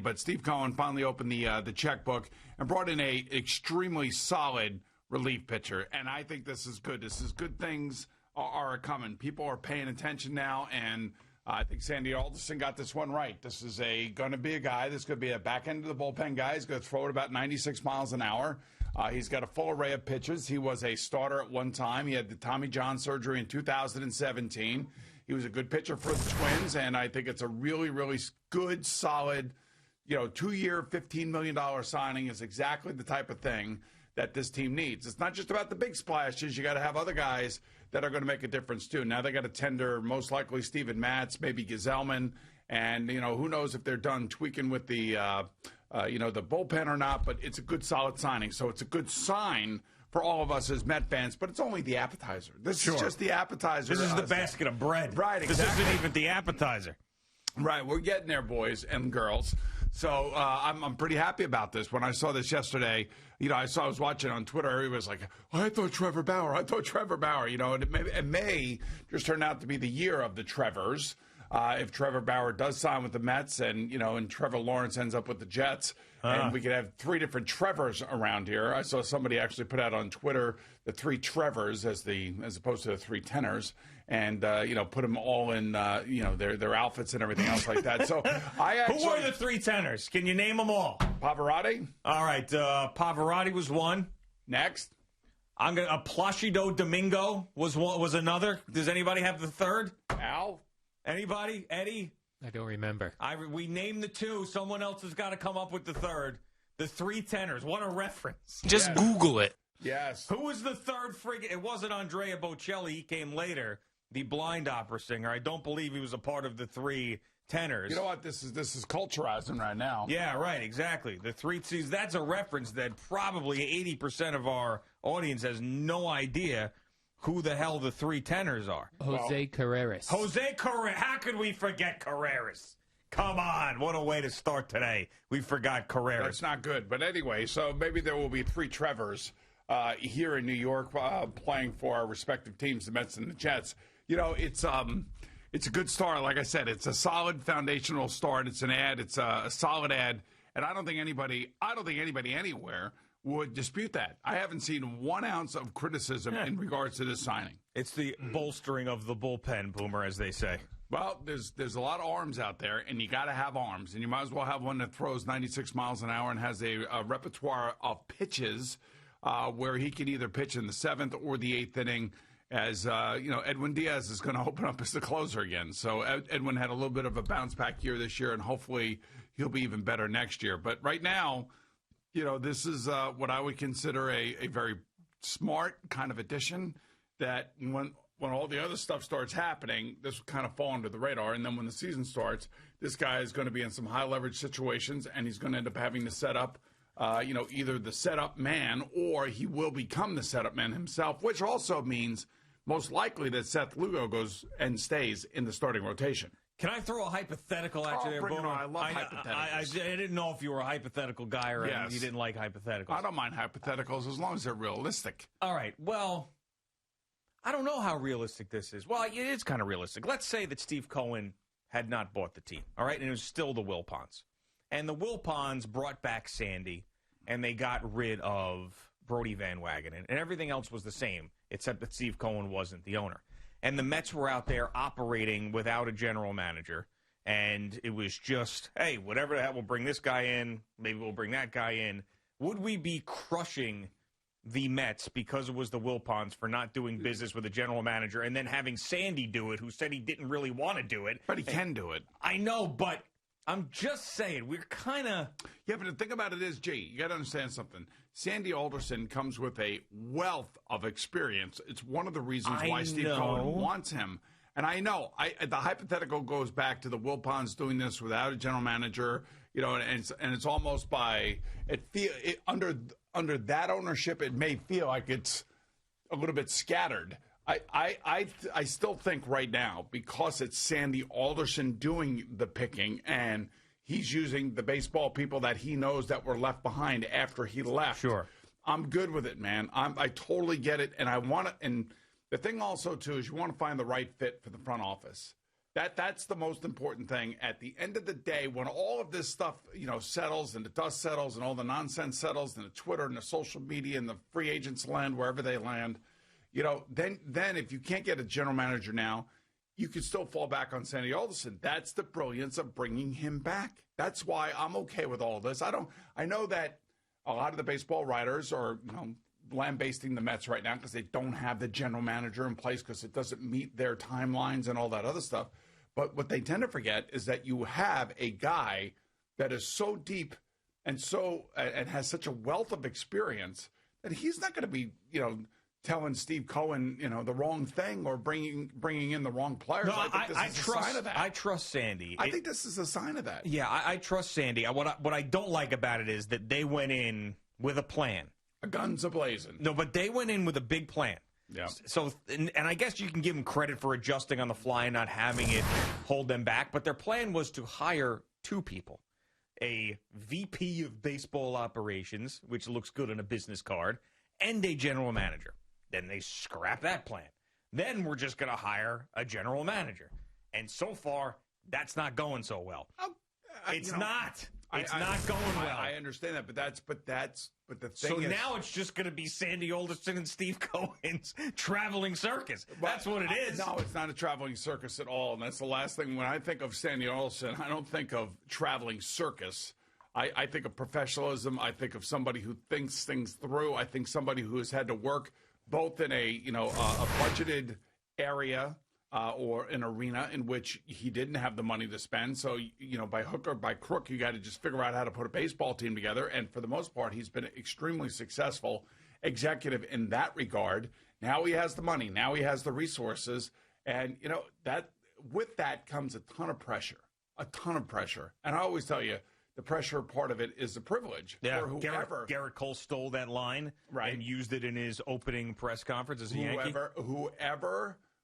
But Steve Cohen finally opened the checkbook and brought in a extremely solid relief pitcher. And I think this is good. This is good things are coming. People are paying attention now, and I think Sandy Alderson got this one right. This is going to be a guy that's going to be a back end of the bullpen guy. He's going to throw it about 96 miles an hour. He's got a full array of pitches. He was a starter at one time. He had the Tommy John surgery in 2017. He was a good pitcher for the Twins, and I think it's a really, really good, solid, 2-year, $15 million signing is exactly the type of thing that this team needs. It's not just about the big splashes. You got to have other guys that are going to make a difference, too. Now they got to tender most likely Steven Matz, maybe Gazelman, and, who knows if they're done tweaking with the bullpen or not, but it's a good, solid signing. So it's a good sign for all of us as Met fans, but it's only the appetizer. This is just the appetizer. This is the basket of bread. Right, exactly. This isn't even the appetizer. Right, we're getting there, boys and girls. So I'm pretty happy about this. When I saw this yesterday, I was watching on Twitter. He was like, I thought Trevor Bauer. And it may just turn out to be the year of the Trevors. If Trevor Bauer does sign with the Mets and Trevor Lawrence ends up with the Jets, and we could have 3 different Trevors around here. I saw somebody actually put out on Twitter the 3 Trevors as opposed to the 3 tenors, and put them all in their outfits and everything else like that. So who are the 3 tenors? Can you name them all? Pavarotti. All right, Pavarotti was one. Next. Placido Domingo was another. Does anybody have the 3rd? Al. Anybody? Eddie? I don't remember. We named the 2. Someone else has got to come up with the 3rd. The 3 tenors. What a reference. Just Google it. Yes. Who was the 3rd frigate? It wasn't Andrea Bocelli. He came later, the blind opera singer. I don't believe he was a part of the 3 tenors. You know what? This is culturizing right now. Yeah, right, exactly. The 3 T's. That's a reference that probably 80% of our audience has no idea who the hell the 3 tenors are. Jose Carreras. Jose Carreras. How could we forget Carreras? Come on. What a way to start today. We forgot Carreras. That's not good. But anyway, so maybe there will be 3 Trevors here in New York playing for our respective teams, the Mets and the Jets. It's a good start. Like I said, it's a solid foundational start. It's an ad. It's a solid ad. And I don't think anybody anywhere would dispute that. I haven't seen 1 ounce of criticism in regards to this signing. It's the bolstering of the bullpen, Boomer, as they say. Well, there's a lot of arms out there, and you got to have arms. And you might as well have one that throws 96 miles an hour and has a repertoire of pitches where he can either pitch in the 7th or the 8th inning. As Edwin Diaz is going to open up as the closer again. So Edwin had a little bit of a bounce-back year this year, and hopefully he'll be even better next year. But right now, this is what I would consider a very smart kind of addition that when all the other stuff starts happening, this will kind of fall under the radar. And then when the season starts, this guy is going to be in some high-leverage situations, and he's going to end up having to set up, either the setup man or he will become the setup man himself, which also means most likely that Seth Lugo goes and stays in the starting rotation. Can I throw a hypothetical at you there, Boomer? I love hypotheticals. I didn't know if you were a hypothetical guy or you didn't like hypotheticals. I don't mind hypotheticals as long as they're realistic. All right. Well, I don't know how realistic this is. Well, it is kind of realistic. Let's say that Steve Cohen had not bought the team, all right, and it was still the Wilpons. And the Wilpons brought back Sandy, and they got rid of Brody Van Wagenen, and everything else was the same, except that Steve Cohen wasn't the owner. And the Mets were out there operating without a general manager, and it was just, hey, whatever the hell, we'll bring this guy in, maybe we'll bring that guy in. Would we be crushing the Mets because it was the Wilpons for not doing business with a general manager and then having Sandy do it, who said he didn't really want to do it? But he can do it. I know, but I'm just saying, we're kind of... Yeah, but the thing about it is, G, you got to understand something. Sandy Alderson comes with a wealth of experience. It's one of the reasons why Steve Cohen wants him. And I know, the hypothetical goes back to the Wilpons doing this without a general manager, and it's almost by under that ownership, it may feel like it's a little bit scattered. I still think right now, because it's Sandy Alderson doing the picking and he's using the baseball people that he knows that were left behind after he left. Sure. I'm good with it, man. I totally get it. And I want to, and the thing also, too, is you want to find the right fit for the front office. That's the most important thing. At the end of the day, when all of this stuff, settles and the dust settles and all the nonsense settles and the Twitter and the social media and the free agents land wherever they land, then if you can't get a general manager now, you can still fall back on Sandy Alderson. That's the brilliance of bringing him back. That's why I'm okay with all of this. I know that a lot of the baseball writers are, lambasting the Mets right now because they don't have the general manager in place because it doesn't meet their timelines and all that other stuff. But what they tend to forget is that you have a guy that is so deep and has such a wealth of experience that he's not going to be, telling Steve Cohen, the wrong thing or bringing in the wrong players. No, I think this is a sign of that. I trust Sandy. I think this is a sign of that. Yeah, I trust Sandy. What I don't like about it is that they went in with a plan. Guns a-blazing. No, but they went in with a big plan. Yeah. So, and I guess you can give them credit for adjusting on the fly and not having it hold them back. But their plan was to hire two people, a VP of baseball operations, which looks good on a business card, and a general manager. Then they scrap that plan. Then we're just going to hire a general manager. And so far, that's not going so well. It's not. It's not going well. I understand that, but the thing so is, now it's just going to be Sandy Alderson and Steve Cohen's traveling circus. That's what it is. No, it's not a traveling circus at all. And that's the last thing. When I think of Sandy Alderson, I don't think of traveling circus. I think of professionalism. I think of somebody who thinks things through. I think somebody who has had to work both in a budgeted area or an arena in which he didn't have the money to spend. So, by hook or by crook, you got to just figure out how to put a baseball team together. And for the most part, he's been extremely successful executive in that regard. Now he has the money. Now he has the resources. And, that with that comes a ton of pressure. And I always tell you, the pressure part of it is the privilege. Yeah, for whoever. Garrett Cole stole that line and used it in his opening press conference as a Yankee.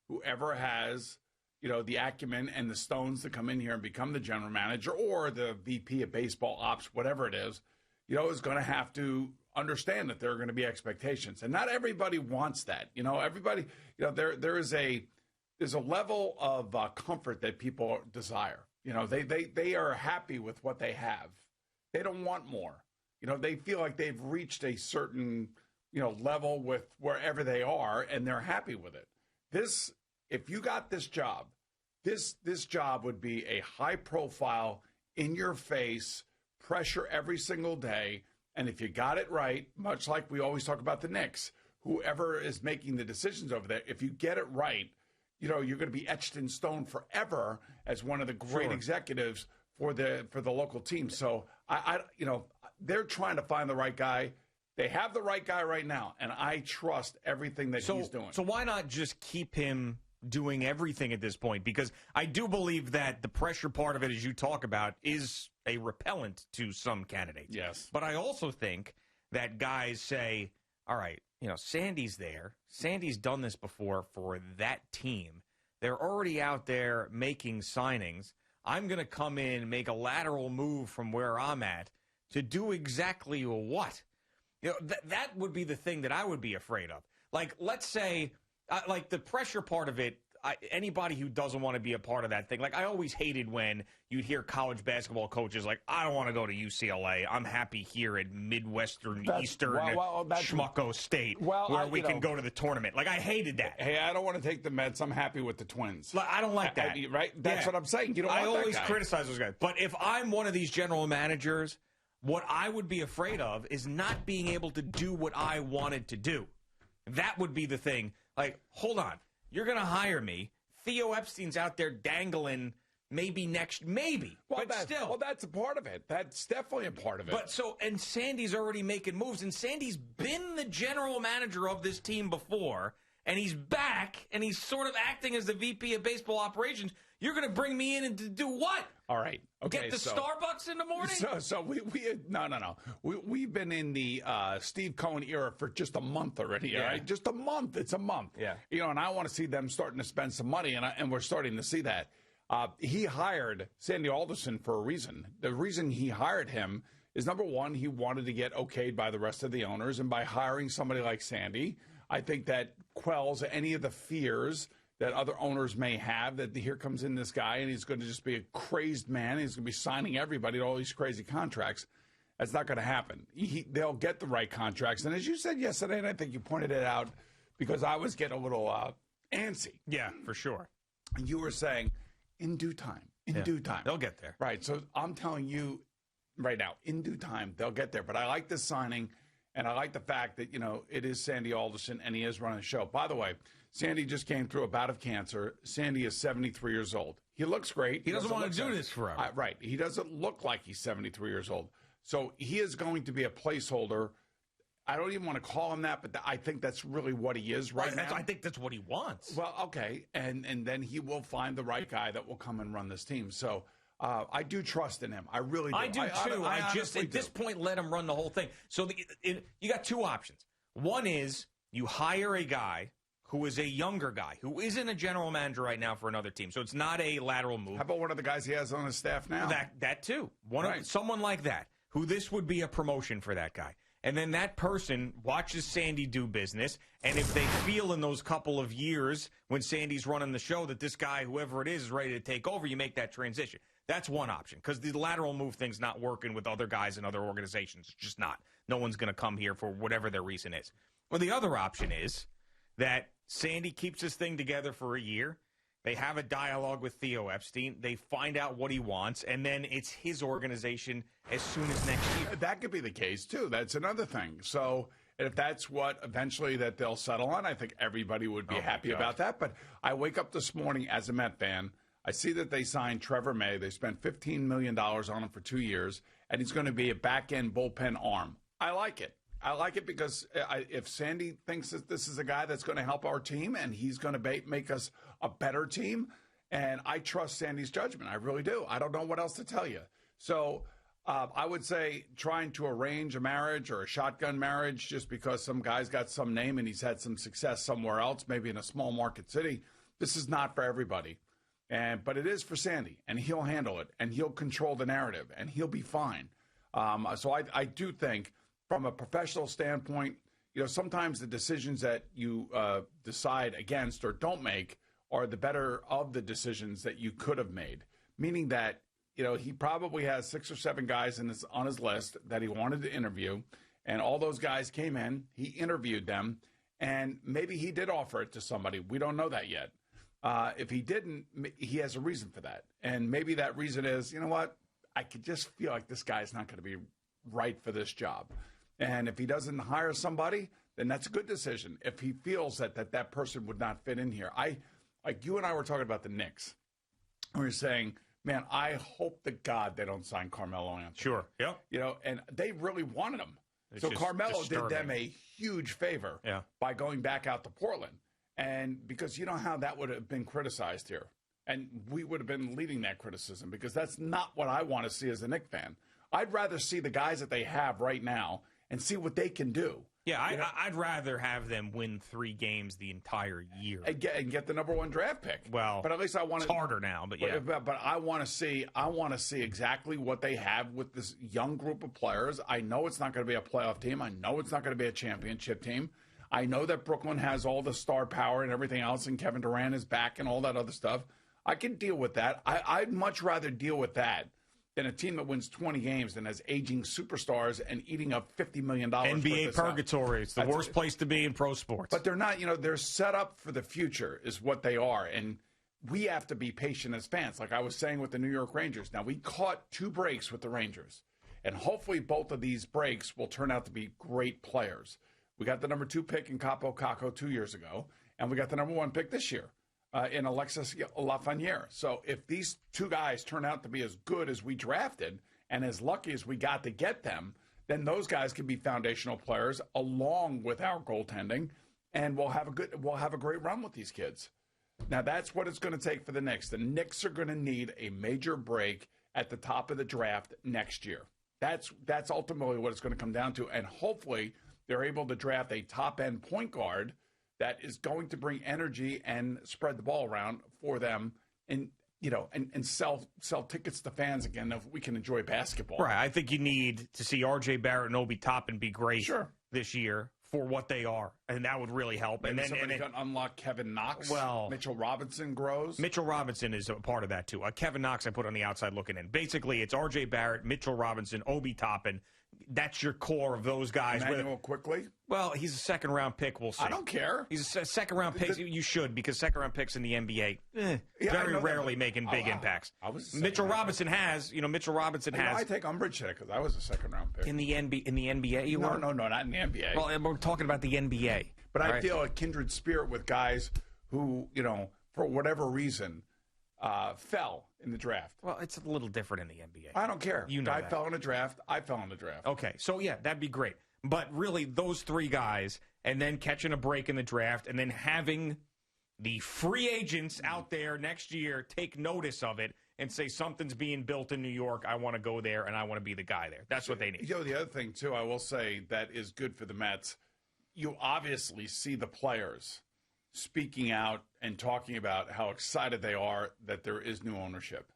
Whoever has, the acumen and the stones to come in here and become the general manager or the VP of baseball ops, whatever it is going to have to understand that there are going to be expectations. And not everybody wants that. Everybody, there's a level of comfort that people desire. They are happy with what they have. They don't want more. They feel like they've reached a certain, level with wherever they are, and they're happy with it. If you got this job, this job would be a high profile, in your face, pressure every single day. And if you got it right, much like we always talk about the Knicks, whoever is making the decisions over there, if you get it right, you're going to be etched in stone forever as one of the great executives for the local team. So they're trying to find the right guy. They have the right guy right now, and I trust everything that he's doing. So why not just keep him doing everything at this point? Because I do believe that the pressure part of it, as you talk about, is a repellent to some candidates. Yes. But I also think that guys say, all right, Sandy's there. Sandy's done this before for that team. They're already out there making signings. I'm going to come in, make a lateral move from where I'm at to do exactly what? That would be the thing that I would be afraid of. Like, let's say, the pressure part of it, anybody who doesn't want to be a part of that thing, like I always hated when you'd hear college basketball coaches like, I don't want to go to UCLA. I'm happy here at Eastern Schmucko State where we can go to the tournament. Like, I hated that. Hey, I don't want to take the Mets. I'm happy with the Twins. Like, I don't like that. Right? That's what I'm saying. You don't want I always that guy. criticize those guys. But if I'm one of these general managers, what I would be afraid of is not being able to do what I wanted to do. That would be the thing. Like, hold on. You're going to hire me. Theo Epstein's out there dangling maybe. Well, that's a part of it. That's definitely a part of it. And Sandy's already making moves, and Sandy's been the general manager of this team before, and he's back, and he's sort of acting as the VP of baseball operations. You're going to bring me in and to do what? All right. Okay. Get the Starbucks in the morning? No. We've been in the Steve Cohen era for just a month already. Yeah. All right? Just a month. It's a month. Yeah. And I want to see them starting to spend some money, and we're starting to see that. He hired Sandy Alderson for a reason. The reason he hired him is, number one, he wanted to get okayed by the rest of the owners, and by hiring somebody like Sandy, I think that quells any of the fears that other owners may have, that here comes in this guy and he's going to just be a crazed man. He's going to be signing everybody to all these crazy contracts. That's not going to happen. They'll get the right contracts. And as you said yesterday, and I think you pointed it out because I was getting a little antsy. Yeah, for sure. You were saying, in due time, due time. They'll get there. Right. So I'm telling you right now, in due time, they'll get there. But I like this signing, and I like the fact that, it is Sandy Alderson, and he is running the show. By the way, Sandy just came through a bout of cancer. Sandy is 73 years old. He looks great. He doesn't want to do this forever. Right. He doesn't look like he's 73 years old. So he is going to be a placeholder. I don't even want to call him that, but I think that's really what he is right now. I think that's what he wants. Well, okay. And then he will find the right guy that will come and run this team. So I do trust in him. I really do. I do, too. I just, at this point, let him run the whole thing. So you got two options. One is you hire a guy who is a younger guy, who isn't a general manager right now for another team. So it's not a lateral move. How about one of the guys he has on his staff now? That too. Someone like that, who this would be a promotion for that guy. And then that person watches Sandy do business, and if they feel in those couple of years when Sandy's running the show that this guy, whoever it is ready to take over, you make that transition. That's one option, because the lateral move thing's not working with other guys in other organizations. It's just not. No one's going to come here for whatever their reason is. Well, the other option is that Sandy keeps this thing together for a year. They have a dialogue with Theo Epstein. They find out what he wants, and then it's his organization as soon as next year. That could be the case, too. That's another thing. So if that's what eventually that they'll settle on, I think everybody would be happy about that. But I wake up this morning as a Met fan. I see that they signed Trevor May. They spent $15 million on him for 2 years, and he's going to be a back-end bullpen arm. I like it. I like it because if Sandy thinks that this is a guy that's going to help our team and he's going to make us a better team, and I trust Sandy's judgment. I really do. I don't know what else to tell you. So I would say trying to arrange a marriage or a shotgun marriage just because some guy's got some name and he's had some success somewhere else, maybe in a small market city, this is not for everybody. But it is for Sandy, and he'll handle it, and he'll control the narrative, and he'll be fine. So I do think, from a professional standpoint, sometimes the decisions that you decide against or don't make are the better of the decisions that you could have made. Meaning that, he probably has 6 or 7 guys on his list that he wanted to interview, and all those guys came in, he interviewed them, and maybe he did offer it to somebody. We don't know that yet. If he didn't, he has a reason for that. And maybe that reason is, you know what, I could just feel like this guy's not going to be right for this job. And if he doesn't hire somebody, then that's a good decision. If he feels that person would not fit in here. Like you and I were talking about the Knicks. We were saying, man, I hope to God they don't sign Carmelo Anthony. Sure. Yeah. And they really wanted him. It's so Carmelo did them a huge favor by going back out to Portland. And because you know how that would have been criticized here. And we would have been leading that criticism because that's not what I want to see as a Knicks fan. I'd rather see the guys that they have right now and see what they can do. Yeah, I'd rather have them win 3 games the entire year and get the number 1 draft pick. Well, but at least I want it's harder now. But yeah, but I want to see exactly what they have with this young group of players. I know it's not going to be a playoff team. I know it's not going to be a championship team. I know that Brooklyn has all the star power and everything else, and Kevin Durant is back and all that other stuff. I can deal with that. I'd much rather deal with that than a team that wins 20 games and has aging superstars and eating up $50 million. NBA purgatory. It's the worst place to be in pro sports. But they're not, they're set up for the future is what they are. And we have to be patient as fans. Like I was saying with the New York Rangers. Now, we caught 2 breaks with the Rangers. And hopefully both of these breaks will turn out to be great players. We got the number 2 pick in Capo Caco 2 years ago. And we got the number 1 pick this year. In Alexis Lafreniere. So if these 2 guys turn out to be as good as we drafted and as lucky as we got to get them, then those guys can be foundational players along with our goaltending, and we'll have a great run with these kids. Now that's what it's going to take for the Knicks. The Knicks are going to need a major break at the top of the draft next year. That's ultimately what it's going to come down to, and hopefully they're able to draft a top-end point guard that is going to bring energy and spread the ball around for them and sell tickets to fans again if we can enjoy basketball. Right. I think you need to see R.J. Barrett and Obi Toppin be great this year for what they are, and that would really help. Maybe and then somebody can unlock Kevin Knox. Well, Mitchell Robinson grows. Mitchell Robinson is a part of that, too. Kevin Knox I put on the outside looking in. Basically, it's R.J. Barrett, Mitchell Robinson, Obi Toppin. That's your core of those guys. Emmanuel quickly. Well, he's a second-round pick. We'll see. I don't care. He's a second-round pick. You should, because second-round picks in the NBA very rarely making big impacts. Mitchell Robinson has. Mitchell Robinson has. I take umbrage to it because I was a second-round pick. In the NBA, you were? No, not in the NBA. Well, we're talking about the NBA. But I feel a kindred spirit with guys who, for whatever reason, fell in the draft. Well, it's a little different in the NBA. I don't care. Guy fell in the draft. I fell in the draft. Okay, so yeah, that'd be great. But really, those three guys, and then catching a break in the draft, and then having the free agents out there next year take notice of it and say something's being built in New York. I want to go there, and I want to be the guy there. That's what they need. The other thing, too, I will say that is good for the Mets. You obviously see the players speaking out and talking about how excited they are that there is new ownership.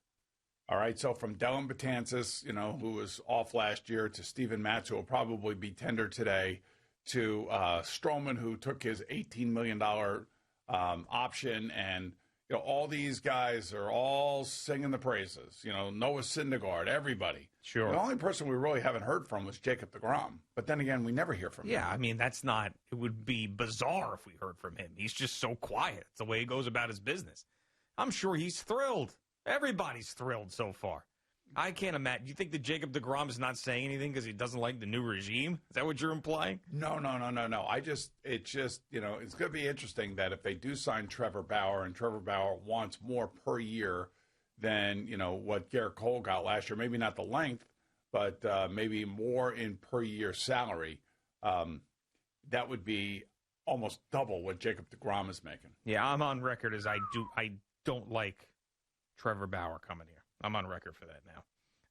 All right, so from Dellin Betances, who was off last year, to Steven Matz, who will probably be tendered today, to Stroman, who took his $18 million option, and all these guys are all singing the praises. Noah Syndergaard, everybody. Sure. The only person we really haven't heard from was Jacob deGrom. But then again, we never hear from him. Yeah, I mean, it would be bizarre if we heard from him. He's just so quiet. It's the way he goes about his business. I'm sure he's thrilled. Everybody's thrilled so far. I can't imagine. Do you think that Jacob deGrom is not saying anything because he doesn't like the new regime? Is that what you're implying? No. It's going to be interesting that if they do sign Trevor Bauer, and Trevor Bauer wants more per year than, what Garrett Cole got last year, maybe not the length, but maybe more in per year salary, that would be almost double what Jacob deGrom is making. Yeah, I'm on record as I don't like Trevor Bauer coming here. I'm on record for that now.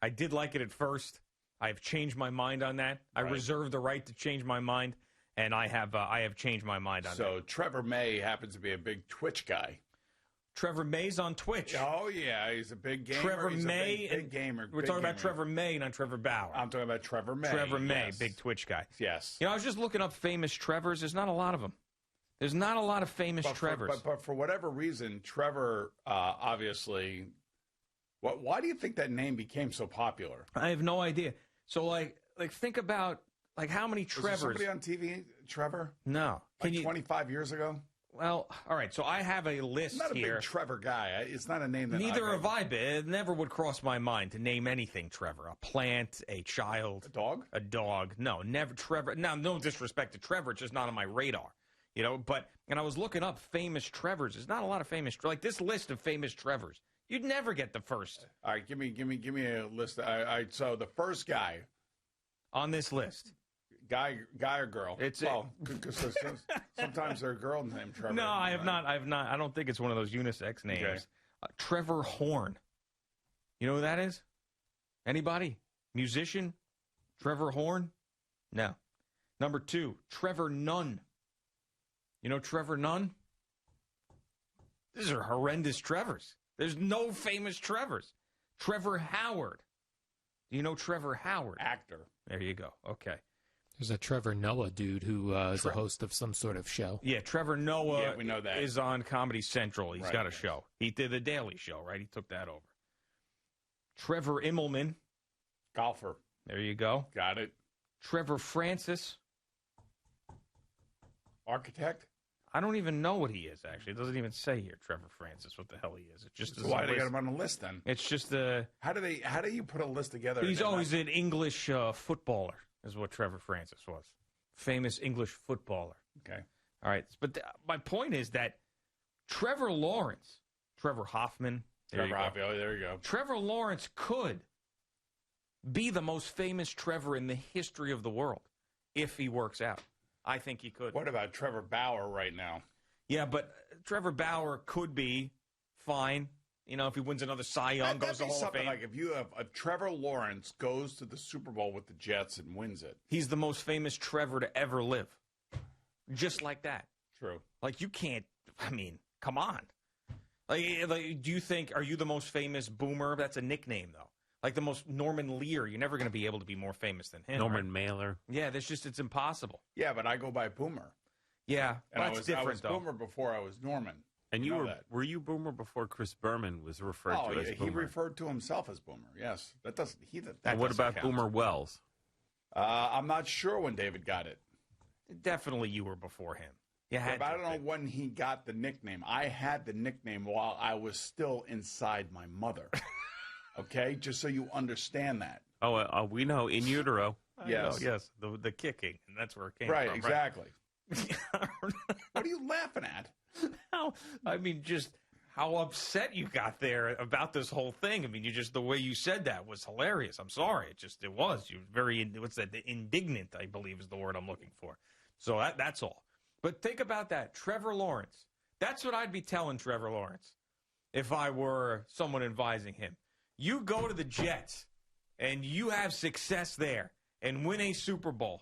I did like it at first. I've changed my mind on that. Right. I reserve the right to change my mind, and I have changed my mind on that. So Trevor May happens to be a big Twitch guy. Trevor May's on Twitch. Oh, yeah. He's a big gamer. Trevor May. Big gamer. We're talking about Trevor May, not Trevor Bauer. I'm talking about Trevor May. Trevor May, yes. Big Twitch guy. Yes. I was just looking up famous Trevors. There's not a lot of them. There's not a lot of famous Trevors. But for whatever reason, Trevor obviously... Why do you think that name became so popular? I have no idea. So, like think about, how many Trevors... Was there somebody on TV, Trevor? No. 25 years ago? Well, all right, so I have a list here. I'm not a big Trevor guy. It's not a name that Neither have I. It never would cross my mind to name anything Trevor. A plant, a child. A dog? A dog. No, never Trevor. Now, no disrespect to Trevor. It's just not on my radar. And I was looking up famous Trevors. There's not a lot of famous... Like, this list of famous Trevors... You'd never get the first. All right, give me a list. All right, so the first guy on this list, guy or girl? Because sometimes they're a girl named Trevor. No, I have not. I don't think it's one of those unisex names. Okay. Trevor Horn. You know who that is? Anybody? Musician? Trevor Horn? No. Number 2, Trevor Nunn. You know Trevor Nunn? These are horrendous Trevors. There's no famous Trevors. Trevor Howard. Do you know Trevor Howard? Actor. There you go. Okay. There's a Trevor Noah dude who is a host of some sort of show. Yeah, Trevor Noah we know that. Is on Comedy Central. He's got a show. He did The Daily Show, right? He took that over. Trevor Immelman. Golfer. There you go. Got it. Trevor Francis. Architect. I don't even know what he is, actually. It doesn't even say here, Trevor Francis, what the hell he is. It's just so why they got him on the list, then? It's just How do you put a list together? He's always an English footballer, is what Trevor Francis was. Famous English footballer. Okay. All right. But my point is that Trevor Lawrence, Trevor Hoffman. There you go. Trevor Lawrence could be the most famous Trevor in the history of the world if he works out. I think he could. What about Trevor Bauer right now? Yeah, but Trevor Bauer could be fine. If he wins another Cy Young, goes to the Hall of Fame. Like if Trevor Lawrence goes to the Super Bowl with the Jets and wins it. He's the most famous Trevor to ever live. Just like that. True. You can't, come on. Do you think, are you the most famous boomer? That's a nickname, though. Like the most Norman Lear. You're never going to be able to be more famous than him. Norman right? Mailer. Yeah, it's impossible. Yeah, but I go by Boomer. Yeah, And that's different, I was though. Boomer before I was Norman. And know that. were you Boomer before Chris Berman was referred to as he Boomer? referred to himself as Boomer. Yes, that doesn't. And what about count. Boomer Wells? I'm not sure when David got it. Definitely you were before him. Yeah, but I don't know when he got the nickname. I had the nickname while I was still inside my mother. Okay, just so you understand that. Oh, we know, in utero. Yes. Yes, the kicking, and that's where it came Right, from. exactly. Right? What are you laughing at? I mean, just how upset you got there about this whole thing. I mean, the way you said that was hilarious. I'm sorry. It was. You were very, indignant, I believe is the word I'm looking for. So that's all. But think about that. Trevor Lawrence. That's what I'd be telling Trevor Lawrence if I were someone advising him. You go to the Jets and you have success there and win a Super Bowl.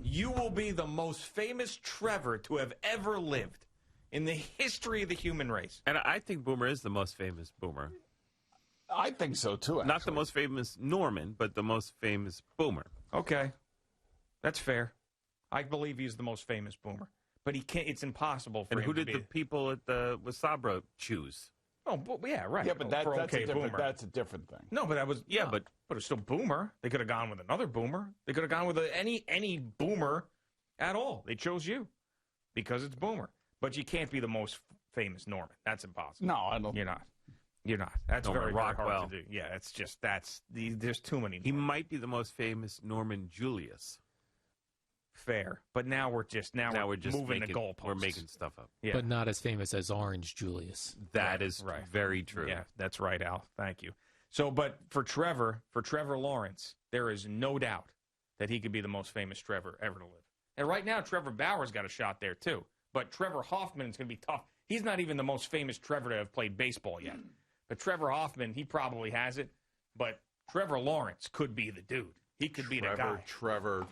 You will be the most famous Trevor to have ever lived in the history of the human race. And I think Boomer is the most famous Boomer. I think so, too, actually. Not the most famous Norman, but the most famous Boomer. Okay. That's fair. I believe he's the most famous Boomer. But he can't. It's impossible for And him who to did be. the people at the Wasabra choose? Oh, yeah, right. Yeah, but that's a different thing. No, but that was but it's still Boomer. They could have gone with another Boomer. They could have gone with any Boomer at all. They chose you because it's Boomer. But you can't be the most famous Norman. That's impossible. No, I don't. You're not. You're not. That's Norman very, very Rockwell. hard to do. Yeah, it's just there's too many. He might be the most famous Norman Julius. Fair, but now we're just moving the goalposts. We're making stuff up. Yeah. But not as famous as Orange Julius. That is very true. Yeah, that's right, Al. Thank you. So, but for Trevor Lawrence, there is no doubt that he could be the most famous Trevor ever to live. And right now, Trevor Bauer's got a shot there too. But Trevor Hoffman is going to be tough. He's not even the most famous Trevor to have played baseball yet. But Trevor Hoffman, he probably has it. But Trevor Lawrence could be the dude. He could be the guy. Trevor.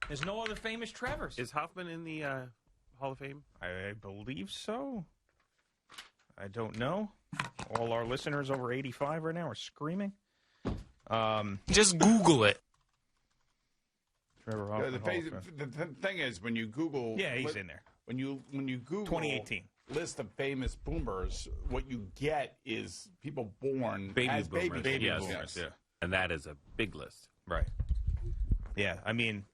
There's no other famous Trevors. Is Hoffman in the Hall of Fame? I believe so. I don't know. All our listeners over 85 right now are screaming. Just Google it. Trevor Hoffman. The thing is, when you Google, he's in there. When you Google 2018 list of famous boomers, what you get is people born as boomers. baby Yes. boomers. Yeah. And that is a big list. Right. Yeah, I mean,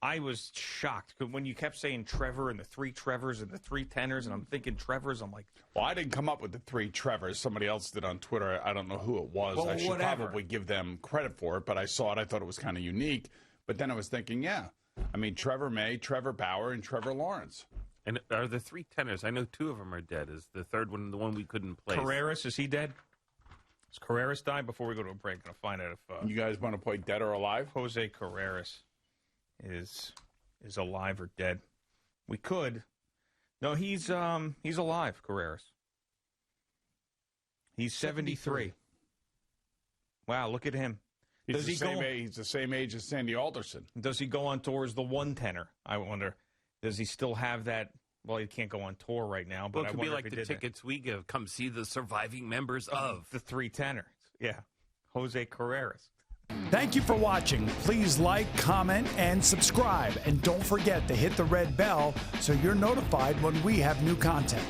I was shocked when you kept saying Trevor and the three Trevors and the three tenors, and I'm thinking Trevors. I'm like, well, I didn't come up with the three Trevors. Somebody else did on Twitter. I don't know who it was. Well, I should whatever. probably give them credit for it, but I saw it. I thought it was kind of unique. But then I was thinking, I mean, Trevor May, Trevor Bauer, and Trevor Lawrence. And are the three tenors? I know two of them are dead. Is the third one the one we couldn't place? Carreras, is he dead? Has Carreras died? Before we go to a break, I'm going to find out if You guys want to play Dead or Alive? Jose Carreras is alive or dead. We could. No, he's alive, Carreras. He's 73. Wow, look at him. He's the same age as Sandy Alderson. Does he go on tour as the one tenor? I wonder. Does he still have that? Well, he can't go on tour right now. But Well, it could I be wonder like if he the did that. tickets we give. Come see the surviving members of The three tenors. Yeah. Jose Carreras. Thank you for watching. Please like, comment, and subscribe. And don't forget to hit the red bell so you're notified when we have new content.